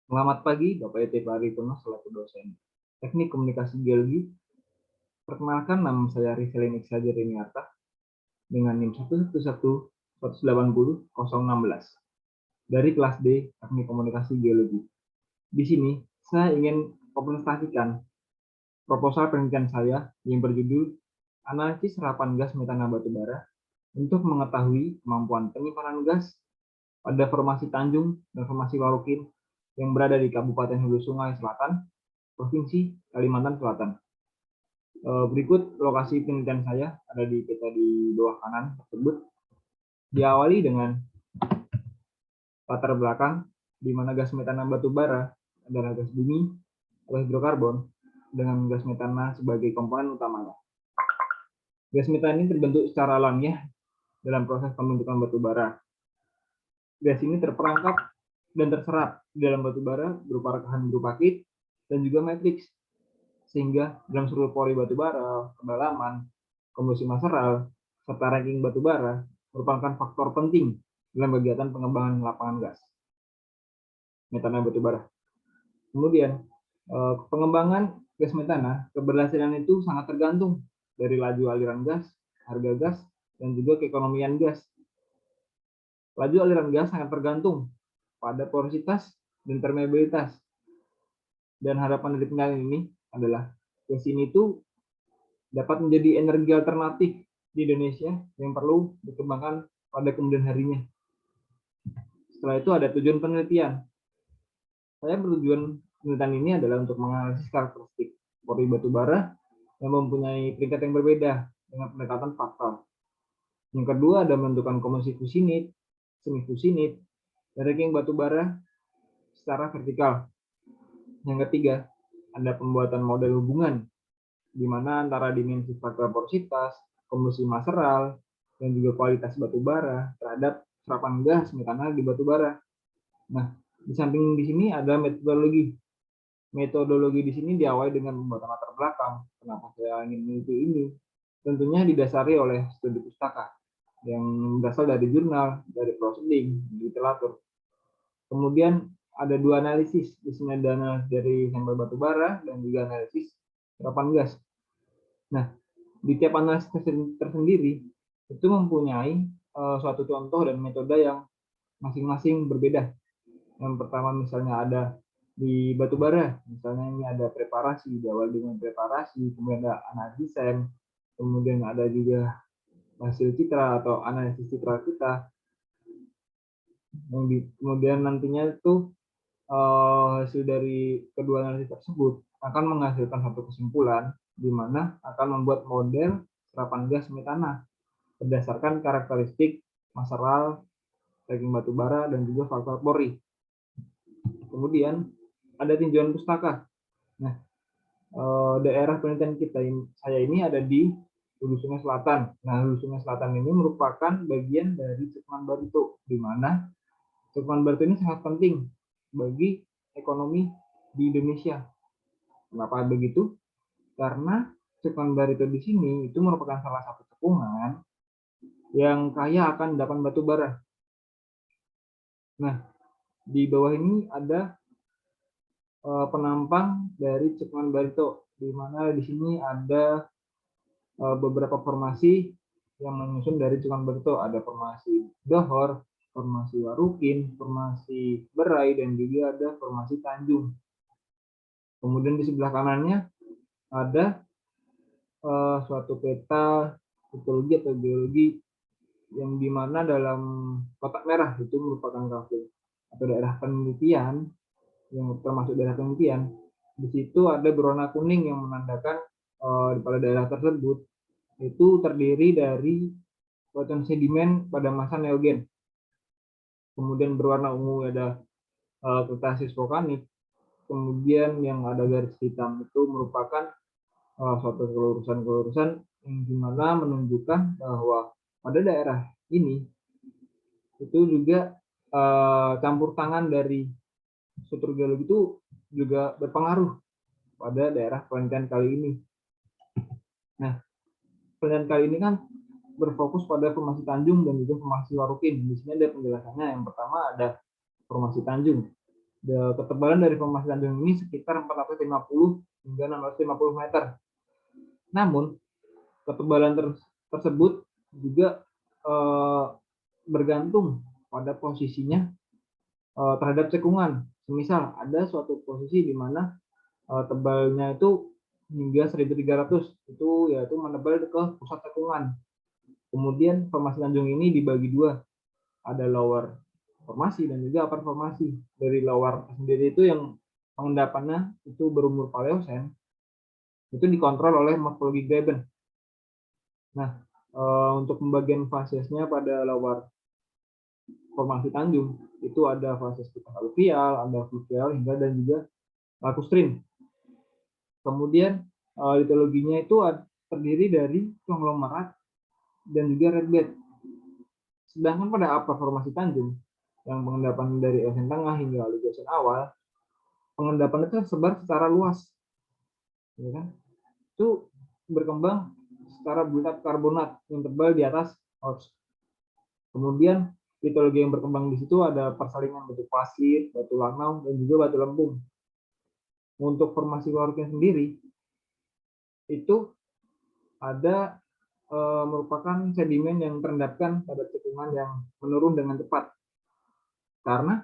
Selamat pagi, Bapak Ete Paritono selaku dosen Teknik Komunikasi Geologi. Perkenalkan, nama saya Rizalin Iksajar Riniarta dengan NIM 111-180-016 dari kelas D Teknik Komunikasi Geologi. Di sini, saya ingin presentasikan proposal penelitian saya yang berjudul Analisis Serapan Gas Metana Batubara untuk mengetahui kemampuan penyimpanan gas pada formasi Tanjung dan formasi Warukin yang berada di Kabupaten Hulu Sungai Selatan, Provinsi Kalimantan Selatan. Berikut lokasi penelitian saya ada di peta di bawah kanan tersebut. Diawali dengan latar belakang di mana gas metana batubara adalah gas bumi atau hidrokarbon dengan gas metana sebagai komponen utamanya. Gas metana ini terbentuk secara alamiah dalam proses pembentukan batubara. Gas ini terperangkap dan terserap di dalam batubara berupa rekahan berupa kit dan juga matriks, sehingga dalam seluruh pori batubara, kedalaman, komposisi maseral, serta ranking batubara merupakan faktor penting dalam kegiatan pengembangan lapangan gas metana batubara. Kemudian, pengembangan gas metana, keberhasilan itu sangat tergantung dari laju aliran gas, harga gas, dan juga keekonomian gas. Laju aliran gas sangat tergantung pada porositas dan permeabilitas. Dan harapan dari penelitian ini adalah gas ini itu dapat menjadi energi alternatif di Indonesia yang perlu dikembangkan pada kemudian harinya. Setelah itu ada tujuan penelitian. Saya bertujuan penelitian ini adalah untuk menganalisis karakteristik pori batubara yang mempunyai peringkat yang berbeda dengan pendekatan fakta. Yang kedua ada menentukan komposisi fusinit, semi fusinit, dan ranking batubara secara vertikal. Yang ketiga ada pembuatan model hubungan di mana antara dimensi faktor porositas, komposisi maseral, dan juga kualitas batubara terhadap serapan gas metana di batubara. Nah, di samping di sini ada metodologi. Metodologi di sini diawali dengan pembuatan latar belakang. Kenapa saya ingin meneliti ini? Tentunya didasari oleh studi pustaka yang berasal dari jurnal, dari proceeding, literatur. Kemudian ada dua analisis. Di sini ada analisis dari sampel batubara dan juga analisis serapan gas. Nah, di tiap analisis tersendiri itu mempunyai suatu contoh dan metode yang masing-masing berbeda. Yang pertama misalnya ada di batubara, misalnya ini ada preparasi, diawali dengan preparasi, kemudian ada analisis, kemudian ada juga hasil citra atau analisis citra kita. Kemudian nantinya itu hasil dari kedua analisis tersebut akan menghasilkan satu kesimpulan di mana akan membuat model serapan gas metana berdasarkan karakteristik maseral, ranking batubara, dan juga faktor pori. Kemudian ada tinjauan pustaka. Nah, daerah penelitian saya ini ada di Hulu Sungai Selatan. Nah, Hulu Sungai Selatan ini merupakan bagian dari Cekungan Barito, di mana Cekungan Barito ini sangat penting bagi ekonomi di Indonesia. Kenapa begitu? Karena Cekungan Barito di sini itu merupakan salah satu cekungan yang kaya akan endapan batu bara. Nah, di bawah ini ada penampang dari Cekungan Barito, di mana di sini ada beberapa formasi yang menyusun dari Cekungan Barito. Ada formasi Dohor, formasi Warukin, formasi Berai, dan juga ada formasi Tanjung. Kemudian di sebelah kanannya ada suatu peta hidrologi atau geologi yang dimana dalam kotak merah itu merupakan kafe atau daerah penelitian yang termasuk daerah penelitian. Di situ ada berwarna kuning yang menandakan pada daerah tersebut itu terdiri dari batuan sedimen pada masa neogen. Kemudian berwarna ungu ada kretasis vulkanik. Kemudian yang ada garis hitam itu merupakan suatu kelurusan-kelurusan yang dimana menunjukkan bahwa pada daerah ini itu juga campur tangan dari struktur geologi itu juga berpengaruh pada daerah penelitian kali ini. Nah, penelitian kali ini kan berfokus pada formasi Tanjung dan juga formasi Warukin. Di sini ada penjelasannya. Yang pertama ada formasi Tanjung. Ketebalan dari formasi Tanjung ini sekitar 450 hingga 650 meter. Namun, ketebalan tersebut juga bergantung pada posisinya terhadap cekungan. Semisal ada suatu posisi di mana tebalnya itu hingga 1300, itu yaitu menebal ke pusat cekungan. Kemudian formasi Tanjung ini dibagi dua, ada lower formasi dan juga upper formasi. Dari lower sendiri itu yang pengendapannya itu berumur Paleosen, itu dikontrol oleh morfologi Graben. Nah, untuk pembagian fasesnya pada lower formasi Tanjung itu ada fases aluvial, ada fluvial hingga dan juga lacustrine. Kemudian litologinya itu terdiri dari konglomerat dan juga redbed. Sedangkan pada upper formasi Tanjung yang pengendapan dari Eosen tengah hingga Oligocene awal, pengendapan itu tersebar secara luas, ya kan? Itu berkembang secara bulat karbonat yang tebal di atas host. Kemudian litologi yang berkembang di situ ada persalingan batu pasir, batu lanau, dan juga batu lempung. Untuk formasi Warukin sendiri, itu ada merupakan sedimen yang terendapkan pada cekungan yang menurun dengan cepat. Karena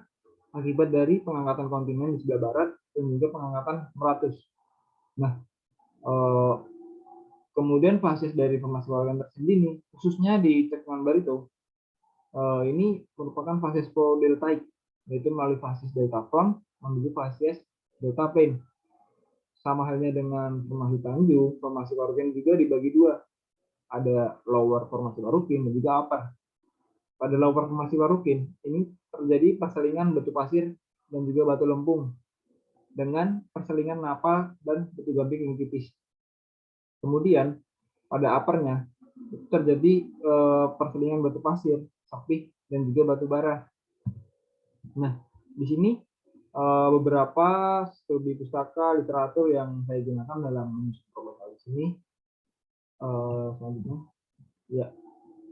akibat dari pengangkatan kontinen di sebelah barat dan juga pengangkatan meratus. Nah, kemudian fases dari formasi Warukin tersendiri, khususnya di cekungan Barito, ini merupakan fases pro-deltaik, yaitu melalui fases delta front menuju fases delta plane. Sama halnya dengan formasi Tanjung, formasi Warukin juga dibagi dua. Ada lower formasi Warukin dan juga upper. Pada lower formasi Warukin, ini terjadi perselingan batu pasir dan juga batu lempung dengan perselingan napal dan batu gamping yang tipis. Kemudian pada uppernya terjadi perselingan batu pasir, sapih, dan juga batu bara. Nah, di sini beberapa studi pustaka literatur yang saya gunakan dalam menyusun proposal di sini.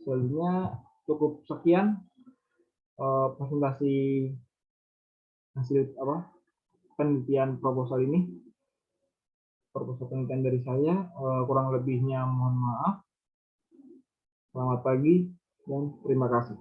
Selanjutnya cukup sekian presentasi hasil penelitian proposal ini. Proposal penelitian dari saya, kurang lebihnya mohon maaf. Selamat pagi dan terima kasih.